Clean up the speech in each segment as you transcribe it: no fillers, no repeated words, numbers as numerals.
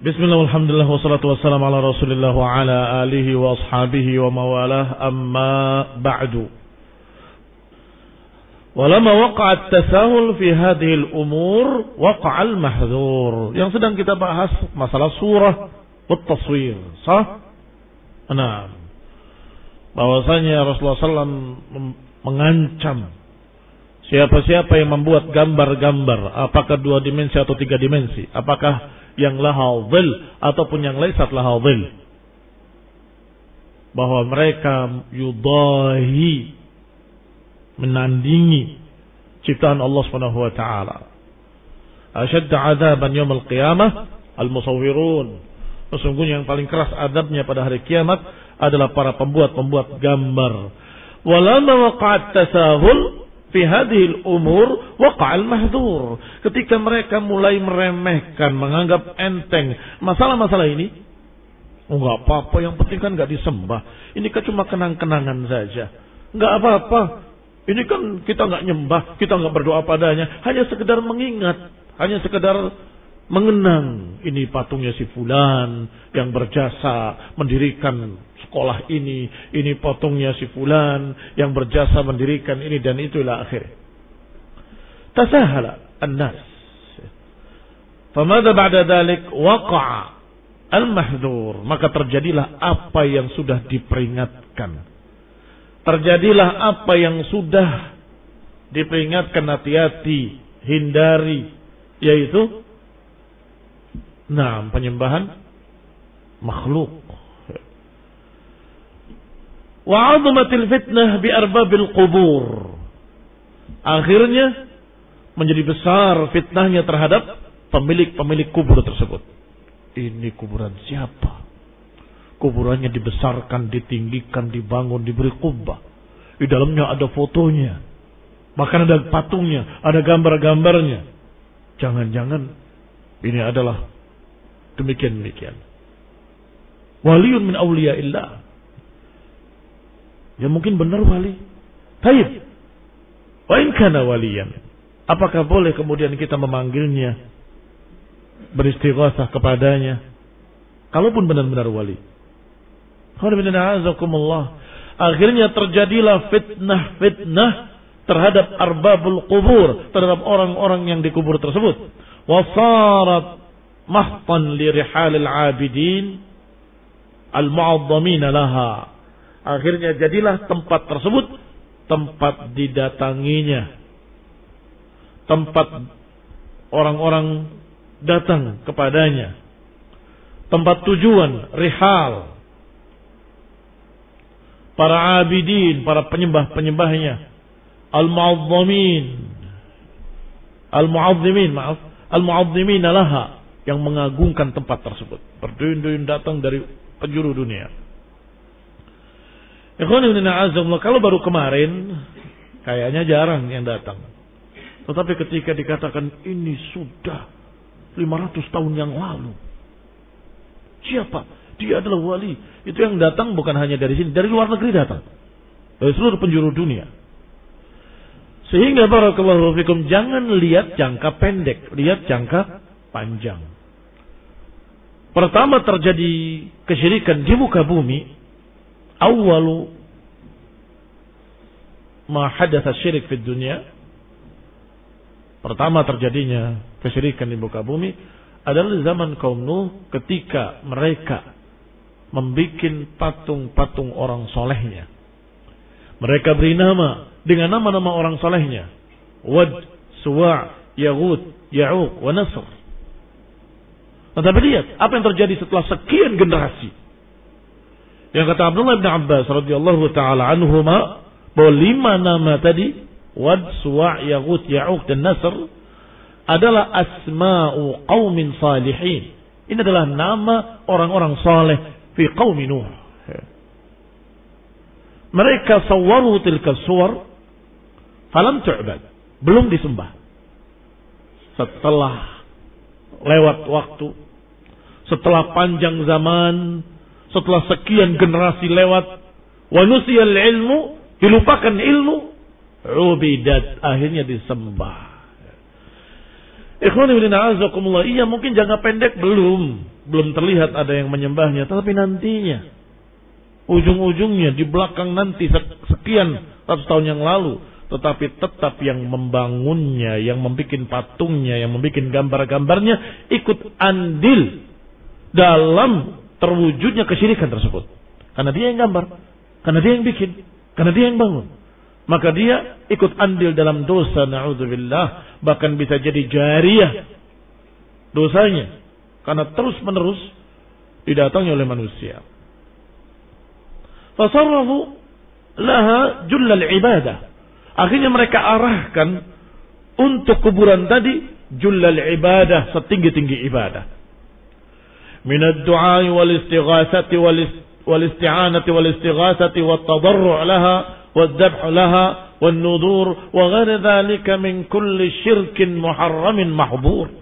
Bismillah, alhamdulillah, wassalatu wassalamu ala rasulillah wa ala alihi wa ashabihi wa mawalah, amma ba'du. Walama waqa'at tasahul fi hadhil umur waqa'al mahdhur. Yang sedang kita bahas masalah surah wat taswir, sah? Nah, bahwasanya Rasulullah SAW mengancam siapa-siapa yang membuat gambar-gambar, apakah 2 dimensi atau 3 dimensi, apakah yang laha dhil ataupun yang laisat laha dhil, bahwa mereka yudahi, menandingi ciptaan Allah Subhanahu wa taala. Ashadda 'adzaban yaumil qiyamah al-musawwirun. Sesungguhnya yang paling keras adabnya pada hari kiamat adalah para pembuat gambar. Walamma waqa'at tasahul fi hadhil umur waqa'al mahdhur. Ketika mereka mulai meremehkan, menganggap enteng masalah-masalah ini, enggak apa-apa, yang penting kan enggak disembah. Ini kan cuma kenang-kenangan saja. Enggak apa-apa. Ini kan kita enggak nyembah, kita enggak berdoa padanya, hanya sekedar mengingat, hanya sekedar mengenang. Ini patungnya si fulan yang berjasa mendirikan sekolah ini patungnya si fulan yang berjasa mendirikan ini dan itu ila akhir. Tasahala an-nas. Famadha ba'da dhalik waqa'a al-mahdhur. Maka terjadilah apa yang sudah diperingatkan. Terjadilah apa yang sudah diperingatkan, hati-hati, hindari, yaitu penyembahan makhluk. Wa 'azumatil fitnah bi arbabil qubur. Akhirnya menjadi besar fitnahnya terhadap pemilik-pemilik kubur tersebut. Ini kuburan siapa? Kuburannya dibesarkan, ditinggikan, dibangun, diberi kubah. Di dalamnya ada fotonya. Bahkan ada patungnya, ada gambar-gambarnya. Jangan-jangan ini adalah demikian. Waliyun min awliyaillah. Ya mungkin benar wali. Taib. Wa in kana waliyan. Apakah boleh kemudian kita memanggilnya, beristighatsah kepadanya, kalaupun benar-benar wali? Akhirnya terjadilah fitnah terhadap arbabul qubur, terhadap orang-orang yang dikubur tersebut. Wasarat mahtan li rihalil abidin al-mu'azzamin laha. Akhirnya jadilah tempat tersebut tempat didatanginya, tempat orang-orang datang kepadanya, tempat tujuan rihal para abidin, para penyembah-penyembahnya, al-mu'azzimin laha, yang mengagungkan tempat tersebut. Berduyun-duyun datang dari penjuru dunia. Kalau baru kemarin kayaknya jarang yang datang. Tetapi ketika dikatakan ini sudah 500 tahun yang lalu, siapa? Dia adalah wali. Itu yang datang bukan hanya dari sini, dari luar negeri datang, dari seluruh penjuru dunia. Sehingga barakallahu fikum, jangan lihat jangka pendek, lihat jangka panjang. Pertama terjadi kesyirikan di muka bumi. Awalu ma hadatha syirik fid dunya. Pertama terjadinya kesyirikan di muka bumi adalah zaman kaum Nuh, ketika mereka membikin patung-patung orang solehnya. Mereka beri nama dengan nama-nama orang solehnya. Wad, Suwa', Yaghut, Ya'uq, wa Nasr. Tetapi lihat apa yang terjadi setelah sekian generasi. Yang kata Abdullah bin Abbas radhiyallahu taala anhuma, bahwa 5 nama tadi, Wad, Suwa', Yaghut, Ya'uq dan Nasr, adalah asma'u qaumin salihin. Ini adalah nama orang-orang saleh fi qaumi Nuh. Mereka sawwaru tilka suwar falam tu'bad, belum disembah. Setelah lewat waktu, setelah panjang zaman, setelah sekian generasi lewat, wa nusiyal ilmu, dilupakan ilmu, ubidat, akhirnya disembah. Ikhwani fillah, iya mungkin jangka pendek belum, belum terlihat ada yang menyembahnya, tetapi nantinya, ujung-ujungnya di belakang nanti sekian ratus tahun yang lalu, tetapi tetap yang membangunnya, yang membuat patungnya, yang membuat gambar-gambarnya ikut andil dalam terwujudnya kesyirikan tersebut. Karena dia yang gambar, karena dia yang bikin, karena dia yang bangun. Maka dia ikut andil dalam dosa, na'udzubillah, bahkan bisa jadi jariyah dosanya, karena terus menerus didatangi oleh manusia. Fasarrafu laha jullal ibadah. Akhirnya mereka arahkan untuk kuburan tadi jullal ibadah, setinggi-tinggi ibadah. Minad du'a wal istighatsati wal isti'anati wal istighatsati wat tadarru' laha wad dhabh laha wan nudur wa ghairi dhalika min kulli syirkin muharramin mahdhur.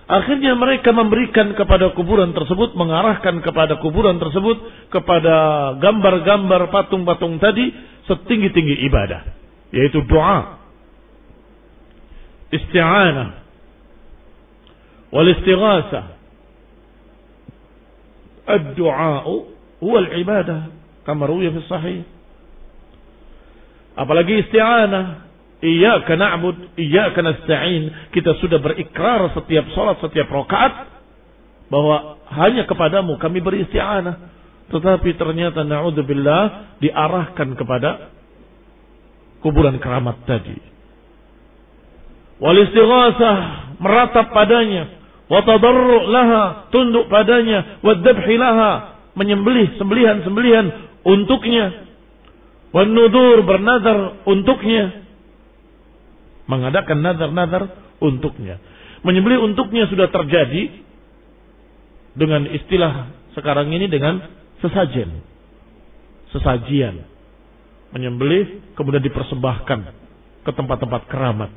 Akhirnya mereka memberikan kepada kuburan tersebut, mengarahkan kepada kuburan tersebut, kepada gambar-gambar patung-patung tadi setinggi-tinggi ibadah, yaitu doa, isti'anah, wal istighatsah. Ad-du'a huwa al-ibadah kama ruwiya fi sahih. Apalagi isti'anah, iyyaka na'bud, iyyaka nasta'in. Kita sudah berikrar setiap salat, setiap rakaat bahwa hanya kepadamu kami beristi'anah. Tetapi ternyata na'udzubillah diarahkan kepada kuburan keramat tadi. Wal istighatsah, meratap padanya. Wa tadarru' laha, tunduk padanya. Wa dzabhi laha, menyembelih sembelihan-sembelihan untuknya. Wan nudur, bernazar untuknya. Mengadakan nazar-nazar untuknya. Menyembelih untuknya sudah terjadi dengan istilah sekarang ini dengan sesajen. Sesajian. Menyembelih kemudian dipersembahkan ke tempat-tempat keramat.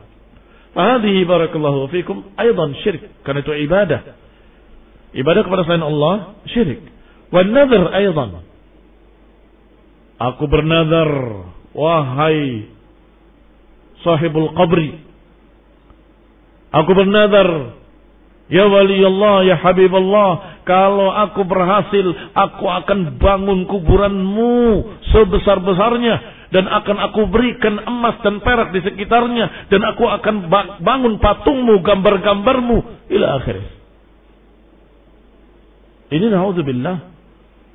Fahadihi barakallahu fikum aydan syirik. Karena itu ibadah. Ibadah kepada selain Allah syirik. Wan nazar aydan. Aku bernazar, wahai sahibul qabri, aku bernazar, ya wali Allah, ya habib Allah, kalau aku berhasil, aku akan bangun kuburanmu sebesar-besarnya, dan akan aku berikan emas dan perak di sekitarnya, dan aku akan bangun patungmu, gambar-gambarmu, ila akhir. Ini na'udzubillah,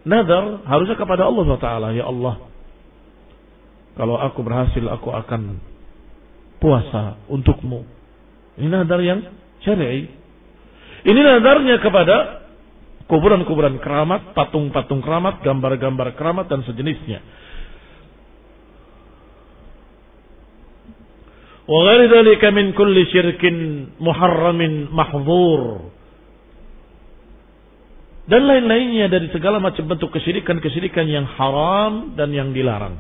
nazar harusnya kepada Allah Taala. Ya Allah, kalau aku berhasil, aku akan puasa untukmu. Ini nazar yang syar'i. Ini nazarnya kepada kuburan-kuburan keramat, patung-patung keramat, gambar-gambar keramat dan sejenisnya. Wa ghairi dzalika min kulli syirkin muharramin mahdhur. Dan lain-lainnya dari segala macam bentuk kesyirikan-kesyirikan yang haram dan yang dilarang.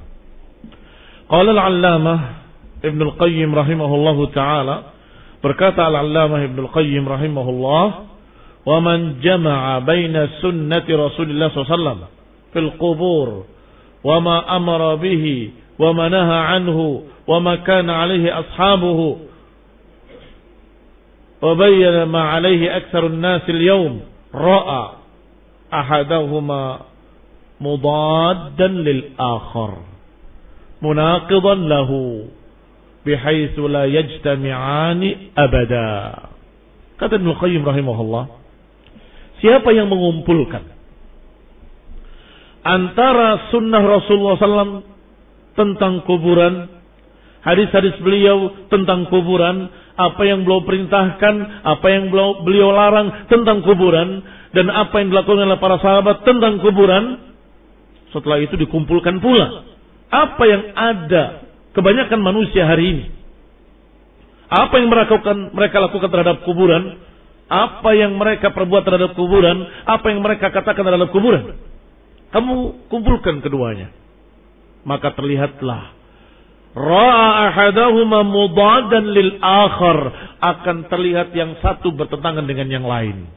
Qala al-'allamah Ibn al-Qayyim rahimahullahu ta'ala, berkata al-'allamah Ibn al-Qayyim rahimahullah, wa man jama'a baina sunnati Rasulullah SAW fil qubur wa ma amara bihi wa ma naha anhu wa ma kana alaihi ashabuhu wa bayyana ma alaihi aktsarun nas al-yawm ra'a ahadahuma mudaddan lil akhar munaqidan lahu bihaitsu la yajtami'ani abada. Kata Ibnu Qayyim rahimahullah, siapa yang mengumpulkan antara sunnah Rasulullah SAW tentang kuburan, hadis-hadis beliau tentang kuburan, apa yang beliau perintahkan, apa yang beliau larang tentang kuburan, dan apa yang dilakukan oleh para sahabat tentang kuburan, setelah itu dikumpulkan pula apa yang ada kebanyakan manusia hari ini, apa yang mereka lakukan terhadap kuburan, apa yang mereka perbuat terhadap kuburan, apa yang mereka katakan terhadap kuburan. Kamu kumpulkan keduanya, maka terlihatlah ra'a ahadahuma mudadan lil akhar, akan terlihat yang satu bertentangan dengan yang lain.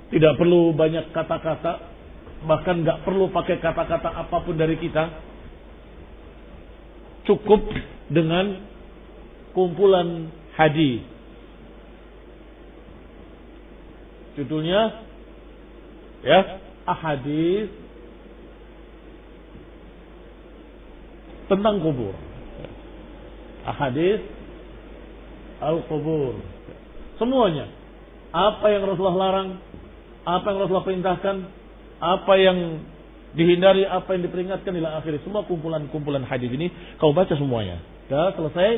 Tidak perlu banyak kata-kata, bahkan nggak perlu pakai kata-kata apapun dari kita. Cukup dengan kumpulan hadis, Judulnya ya, ahadits tentang kubur. Ahadits al-kubur. Semuanya. Apa yang Rasulullah larang, apa yang Rasulullah perintahkan, apa yang dihindari, apa yang diperingatkan ila akhir. Semua kumpulan-kumpulan hadis ini kau baca semuanya. Sudah selesai.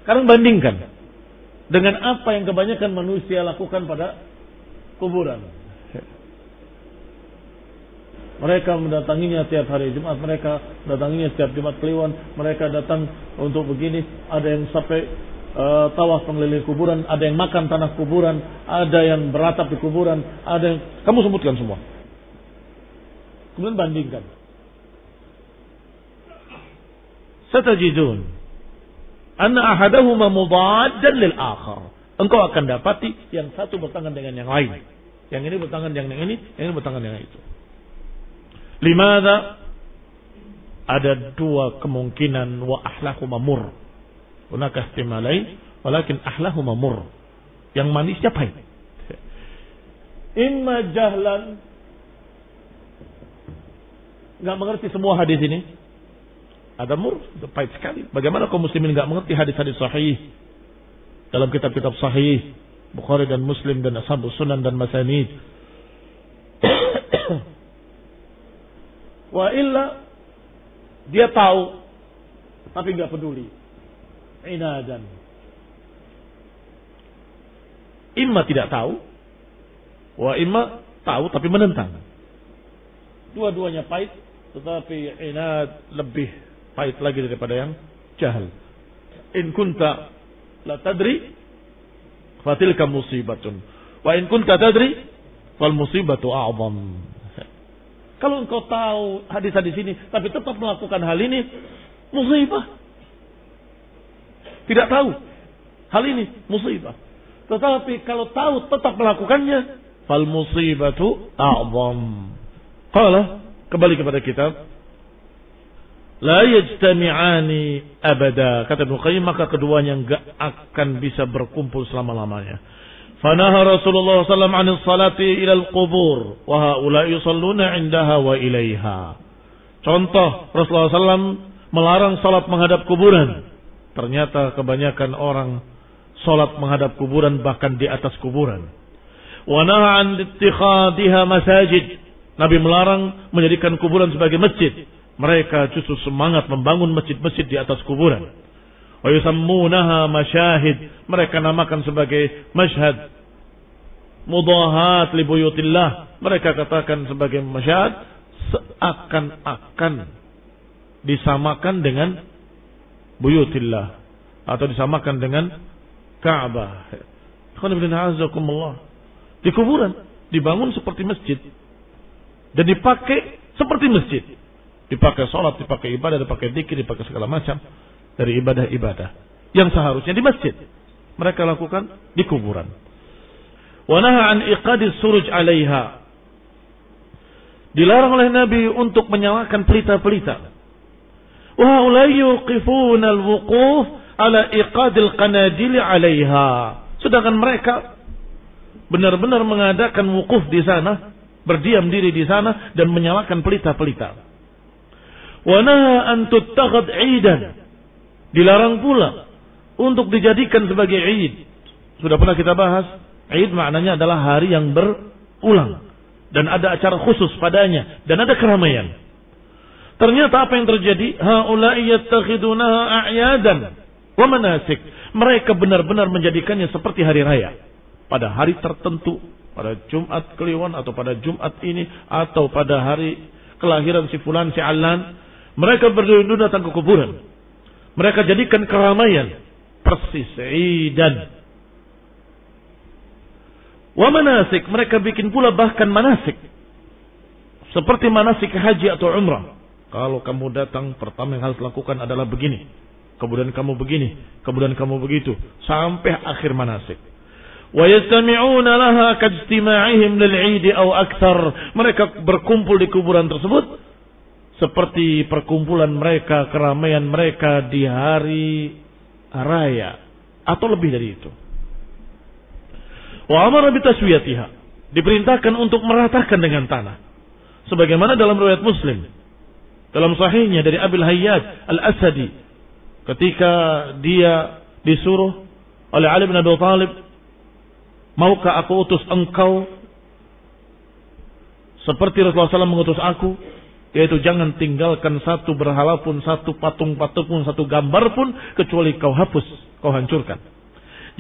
Sekarang bandingkan dengan apa yang kebanyakan manusia lakukan pada kuburan. Mereka mendatanginya tiap hari Jumat, mereka mendatanginya setiap Jumat Kliwon, mereka datang untuk begini, ada yang sampai tawaf mengelilingi kuburan, ada yang makan tanah kuburan, ada yang beratap di kuburan, ada yang kamu sebutkan semua. Kemudian bandingkan. Satajidun anna ahadahuma mudaddan lil akhar. Engkau akan dapati yang satu bertangan dengan yang lain. Yang ini bertangan dengan yang ini, yang ini bertangan dengan itu. Limadha? Ada dua kemungkinan, wa ahlahuma mur. Hunaka ihtimalain, walakin ahlahuma mur. Yang manisnya pahit. Imma jahlan, enggak mengerti semua hadis ini. Ada mur, pahit sekali. Bagaimana kaum muslimin enggak mengerti hadis-hadis sahih dalam kitab-kitab sahih Bukhari dan Muslim dan Ashabus Sunan dan Masanid. Wa illa dia tahu tapi enggak peduli. Inadan. Imma tidak tahu, wa imma tahu tapi menentang. Dua-duanya pahit, tetapi inad lebih pahit lagi daripada yang jahil. In kunta la tadri fatilka musibatun, wa in kunta tadri fal musibatu a'zam. Kalau engkau tahu hadis-hadis ini tapi tetap melakukan hal ini, musibah. Tidak tahu hal ini, musibah. Tetapi kalau tahu tetap melakukannya, fal musibatu a'zam. Qala, kembali kepada kitab, la yajtami'ani abada. Kata Ibnu Qayyim, maka keduanya enggak akan bisa berkumpul selama-lamanya. Fanaha Rasulullah sallallahu alaihi wasallam 'anil salati ila al-qubur wa haula'i yusalluna 'indaha wa ilaiha. Contoh, Rasulullah sallallahu melarang salat menghadap kuburan. Ternyata kebanyakan orang salat menghadap kuburan, bahkan di atas kuburan. Wa naha 'an ittikhadhiha masajid. Nabi melarang menjadikan kuburan sebagai masjid. Mereka justru semangat membangun masjid-masjid di atas kuburan. Wa yusammunaha masyahid. Mereka namakan sebagai masyhad. Mudahat li buyutillah. Mereka katakan sebagai masyhad seakan-akan disamakan dengan buyutillah atau disamakan dengan Ka'bah. Di kuburan dibangun seperti masjid dan dipakai seperti masjid. Dipakai sholat, dipakai ibadah, dipakai dzikir, dipakai segala macam dari ibadah-ibadah yang seharusnya di masjid, mereka lakukan di kuburan. Wa naha an iqadis suruj 'alaiha. Dilarang oleh Nabi untuk menyalakan pelita-pelita. Wa ulai yuqifuna al-wuquf ala iqadil qanadil 'alaiha. Sedangkan mereka benar-benar mengadakan wukuf di sana, berdiam diri di sana dan menyalakan pelita-pelita. Wa naha an tuttakhad 'idan. Dilarang pula untuk dijadikan sebagai Id. Sudah pernah kita bahas, Id maknanya adalah hari yang berulang dan ada acara khusus padanya dan ada keramaian. Ternyata apa yang terjadi? Haula'i yattakhidunaha a'yadan wa manasik. Mereka benar-benar menjadikannya seperti hari raya. Pada hari tertentu, pada Jumat Kliwon atau pada Jumat ini atau pada hari kelahiran si fulan si alan, mereka berdua datang ke kuburan. Mereka jadikan keramaian persis idan. Wa manasik, mereka bikin pula bahkan manasik. Seperti manasik haji atau umrah. Kalau kamu datang, pertama yang harus lakukan adalah begini. Kemudian kamu begini, kemudian kamu begitu, sampai akhir manasik. Wa yastami'una laha kajtima'ihim lil'id aw aktsar. Mereka berkumpul di kuburan tersebut seperti perkumpulan mereka, keramaian mereka di hari raya atau lebih dari itu. Wa amara bitaswiyatiha. Diperintahkan untuk meratakan dengan tanah. Sebagaimana dalam riwayat Muslim, dalam sahihnya dari Abil Hayyaj Al-Asadi, ketika dia disuruh oleh Ali bin Abi Thalib, maukah aku utus engkau seperti Rasulullah SAW mengutus aku, yaitu jangan tinggalkan satu berhala pun, satu patung-patung pun, satu gambar pun, kecuali kau hapus, kau hancurkan.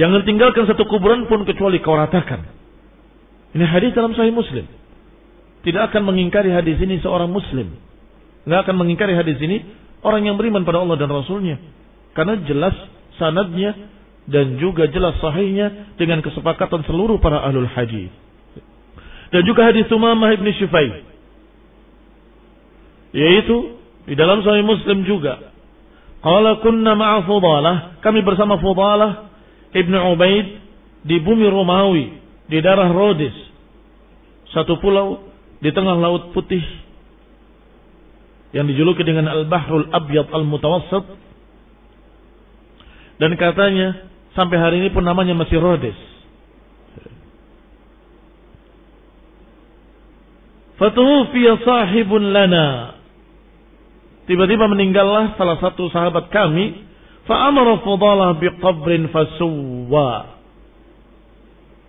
Jangan tinggalkan satu kuburan pun, kecuali kau ratakan. Ini hadis dalam Sahih Muslim. Tidak akan mengingkari hadis ini seorang Muslim. Tidak akan mengingkari hadis ini orang yang beriman pada Allah dan Rasulnya. Karena jelas sanadnya dan juga jelas sahihnya dengan kesepakatan seluruh para ahlul hadis. Dan juga hadis Umamah ibn Syufai, yaitu di dalam Sahih Muslim juga. Qala kunna ma'a Fudalah, kami bersama Fudalah ibn Ubaid di bumi Romawi, di daerah Rhodes, satu pulau di tengah Laut Putih yang dijuluki dengan Al-Bahrul Abyad Al-Mutawassat, dan katanya sampai hari ini pun namanya masih Rhodes. Fatufiya sahibun lana, tiba-tiba meninggallah salah satu sahabat kami. Fa'amara Fudalah biqabrin fasuwa,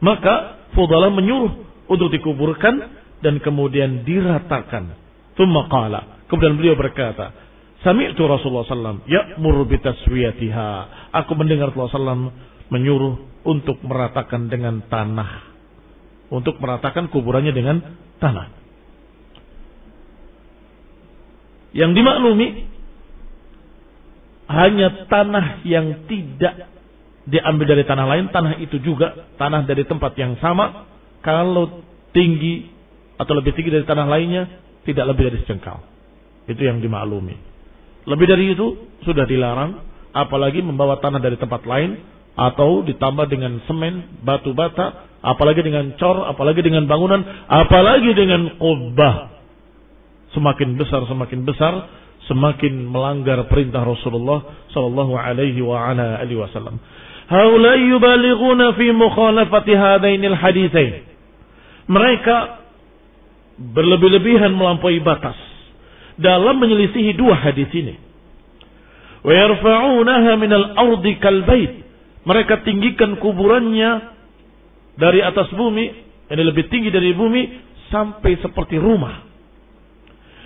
maka Fudalah menyuruh untuk dikuburkan dan kemudian diratakan. Tsumma qala, kemudian beliau berkata, sami'tu Rasulullah sallallahu alaihi wasallam ya'muru bitaswiyatiha, aku mendengar Rasulullah sallallahu menyuruh untuk meratakan dengan tanah, untuk meratakan kuburannya dengan tanah. Yang dimaklumi hanya tanah yang tidak diambil dari tanah lain, tanah itu juga tanah dari tempat yang sama, kalau tinggi atau lebih tinggi dari tanah lainnya, tidak lebih dari secengkal. Itu yang dimaklumi. Lebih dari itu sudah dilarang, apalagi membawa tanah dari tempat lain, atau ditambah dengan semen, batu bata, apalagi dengan cor, apalagi dengan bangunan, apalagi dengan qubah. Semakin besar, semakin melanggar perintah Rasulullah sallallahu alaihi wa ala alihi wasallam. Haula yubalighuna fi mukhalafati hadainil haditsain. Mereka berlebih-lebihan melampaui batas dalam menyelisihi dua hadis ini. Wa yarfa'unaha minal ardi kal bait. Mereka tinggikan kuburannya dari atas bumi, ini lebih tinggi dari bumi, sampai seperti rumah.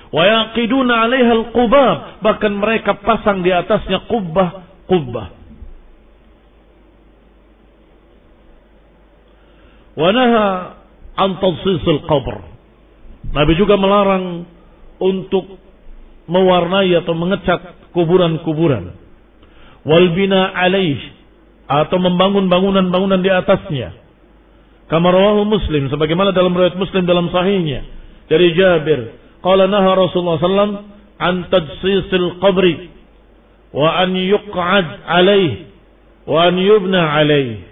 Wa yaqiduna 'alaiha al-qubab, bahkan mereka pasang di atasnya qubbah. Wa naha an tadsisil qabr. Nabi juga melarang untuk mewarnai atau mengecat kuburan-kuburan. Wal bina 'alaih, atau membangun bangunan-bangunan di atasnya. Kama rawahu Muslim, sebagaimana dalam riwayat Muslim dalam sahihnya dari Jabir, qala naha Rasulullah sallallahu an tadsisil qabri wa an yuq'ad 'alaih wa an yubna 'alaih.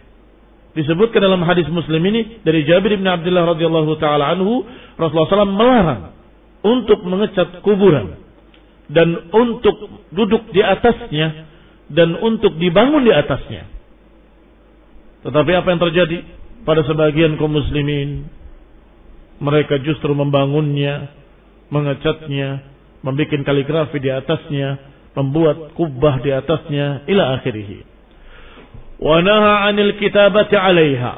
Disebutkan dalam hadis Muslim ini dari Jabir bin Abdullah radhiyallahu taala anhu, Rasulullah SAW melarang untuk mengecat kuburan dan untuk duduk di atasnya dan untuk dibangun di atasnya. Tetapi apa yang terjadi pada sebagian kaum muslimin? Mereka justru membangunnya, mengecatnya, membuat kaligrafi di atasnya, membuat kubah di atasnya, ila akhirih. Wa naha 'anil kitabati 'alaiha.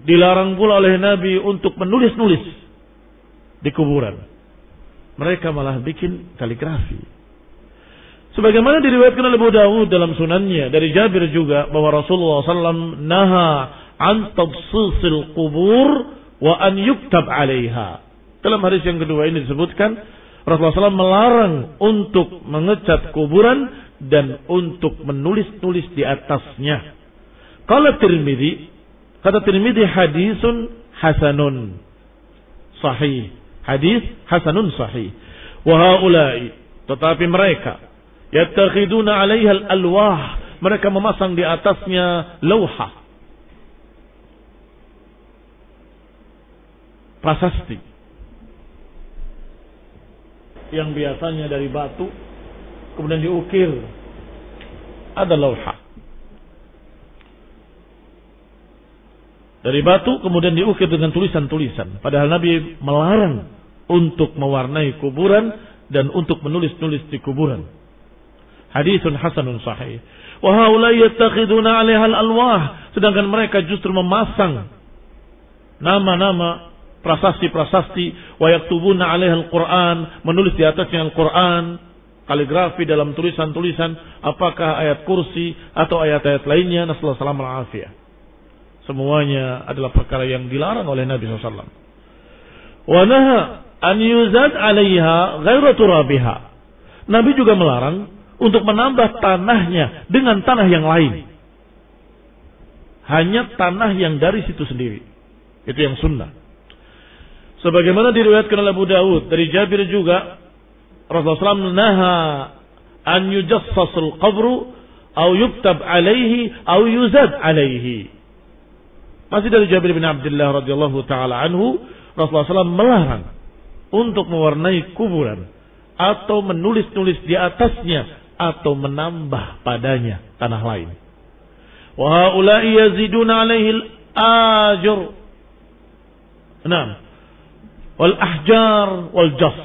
Dilarang pula oleh Nabi untuk menulis-nulis di kuburan. Mereka malah bikin kaligrafi. Sebagaimana diriwayatkan oleh Abu Dawud dalam sunannya dari Jabir juga, bahwa Rasulullah SAW naha an tabsisil qubur wa an yuktab 'alaiha. Dalam hadis yang kedua ini disebutkan Rasulullah SAW melarang untuk mengecat kuburan dan untuk menulis-nulis di atasnya. Qala Tirmidzi, kata Tirmidzi, hadisun hasanun sahih. Hadis hasanun sahih. Wa haula'i, tetapi mereka yattakhiduna 'alaiha al-alwah, mereka memasang di atasnya lauha, prasasti yang biasanya dari batu kemudian diukir, ada lauha. dari batu kemudian diukir dengan tulisan-tulisan. Padahal Nabi melarang untuk mewarnai kuburan dan untuk menulis-nulis di kuburan. Hadisun hasanun sahih. Wa haula yattakhiduna 'alaiha al-alwah, sedangkan mereka justru memasang nama-nama prasasti-prasasti, wa yaktubuna 'alaiha al-Qur'an, menulis di atasnya Al-Qur'an, kaligrafi dalam tulisan-tulisan apakah ayat kursi atau ayat-ayat lainnya, nasallahu alaihi wasallam. Semuanya adalah perkara yang dilarang oleh Nabi SAW. Wa naha an yuzad 'alaiha ghairu turabiha. Nabi juga melarang untuk menambah tanahnya dengan tanah yang lain. Hanya tanah yang dari situ sendiri. Itu yang sunnah. Sebagaimana diriwayatkan oleh Abu Dawud dari Jabir juga, Rasulullah SAW naha an yujassasul qabru au yuktab alaihi au yuzad alaihi. Masih dari Jabir bin Abdullah radhiyallahu taala anhu, Rasulullah SAW melarang untuk mewarnai kuburan atau menulis-nulis di atasnya atau menambah padanya tanah lain. Wa haula'i yaziduna 'alaihi al-ajr. Naam. Wal ahjar wal jas.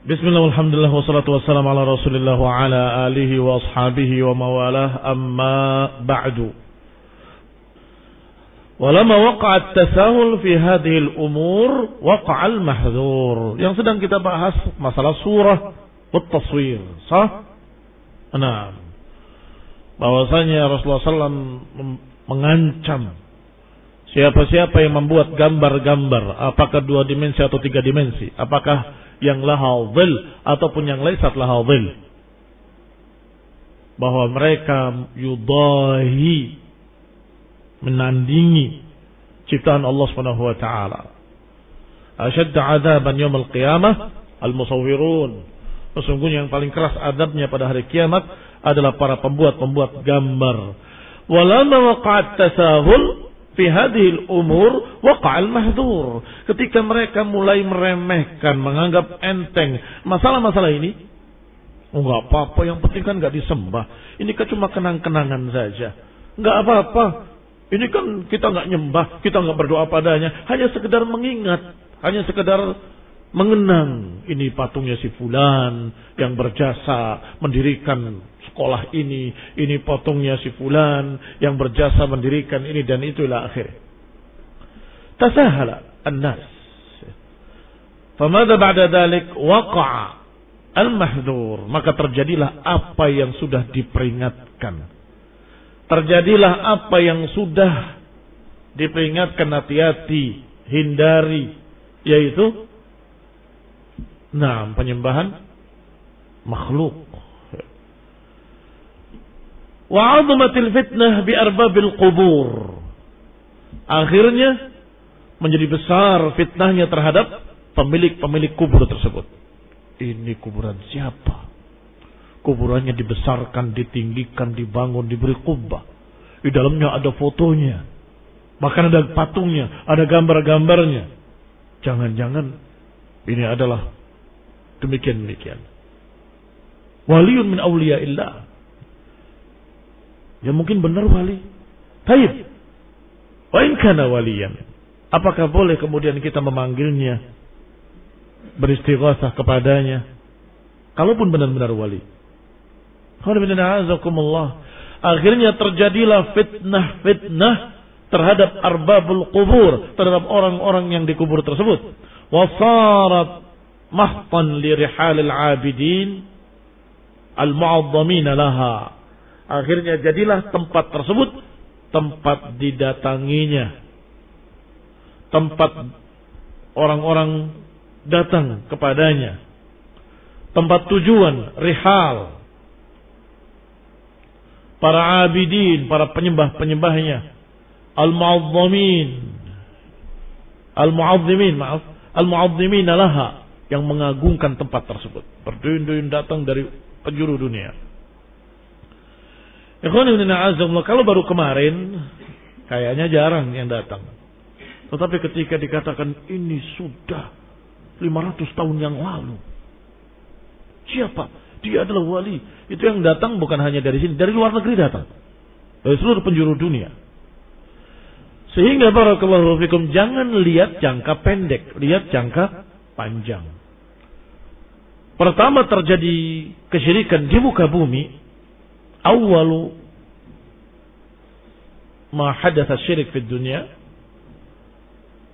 Bismillah walhamdulillah wassalatu wassalamu ala Rasulillah wa ala alihi wa ashabihi wa mawalah, amma ba'du. Walamma waqa'a at-tasahul fi hadhihi al-umur waqa'a al-mahdhur. Yang sedang kita bahas masalah surah wat taswir, sah? Nah, bahwasanya Rasulullah SAW mengancam siapa-siapa yang membuat gambar-gambar, apakah 2 dimensi atau 3 dimensi, apakah yang laha dhil ataupun yang laisat laha dhil, bahwa mereka yudahi, menandingi ciptaan Allah Subhanahu wa taala. Ashadda 'adzaban yaumil qiyamah al-musawwirun. Sesungguhnya yang paling keras adabnya pada hari kiamat adalah para pembuat gambar. Walamma waqa'at tasahul fi hadhihi al-umur waqa'a al-mahdhur. Ketika mereka mulai meremehkan, menganggap enteng masalah-masalah ini, enggak apa-apa, yang penting kan enggak disembah. Ini kan cuma kenang-kenangan saja. Enggak apa-apa. Ini kan kita enggak nyembah, kita enggak berdoa padanya, hanya sekedar mengingat, hanya sekedar mengenang. Ini patungnya si fulan yang berjasa mendirikan sekolah ini patungnya si fulan yang berjasa mendirikan ini dan itu ila akhir. Tasahala an-nas. Famadha ba'da dhalik waqa'a al-mahdhur. Maka terjadilah apa yang sudah diperingatkan. Terjadilah apa yang sudah diperingatkan, hati-hati, hindari, yaitu penyembahan makhluk. Wa 'azumatil fitnah bi arbabil qubur. Akhirnya menjadi besar fitnahnya terhadap pemilik-pemilik kubur tersebut. Ini kuburan siapa? Kuburannya dibesarkan, ditinggikan, dibangun, diberi kubah. Di dalamnya ada fotonya. Bahkan ada patungnya, ada gambar-gambarnya. Jangan-jangan ini adalah demikian-demikian. Waliyun min awliyaillah. Ya mungkin benar wali. Taib. Wa in kana waliyan. Apakah boleh kemudian kita memanggilnya, beristighatsah kepadanya, kalaupun benar-benar wali? Akhirnya terjadilah fitnah terhadap arbabul qubur, terhadap orang-orang yang di kubur tersebut. Wasarat mahtan li rihalil abidin al-mu'azzamin laha. Akhirnya jadilah tempat tersebut tempat didatanginya, tempat orang-orang datang kepadanya, tempat tujuan rihal para abidin, para penyembah-penyembahnya, al-mu'azzimin laha, yang mengagungkan tempat tersebut. Berduyun-duyun datang dari penjuru dunia. Kalau baru kemarin kayaknya jarang yang datang. Tetapi ketika dikatakan ini sudah 500 tahun yang lalu, siapa? Dia adalah wali. Itu yang datang bukan hanya dari sini, dari luar negeri datang, dari seluruh penjuru dunia. Sehingga barakallahu fikum, jangan lihat jangka pendek, lihat jangka panjang. Pertama terjadi kesyirikan di muka bumi, awalu ma hadatsa syirik fid dunya.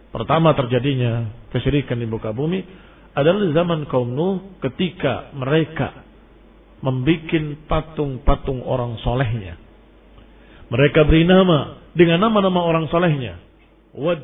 Pertama terjadinya kesyirikan di muka bumi adalah zaman kaum Nuh ketika mereka membikin patung-patung orang solehnya. Mereka beri nama dengan nama-nama orang solehnya. Wad,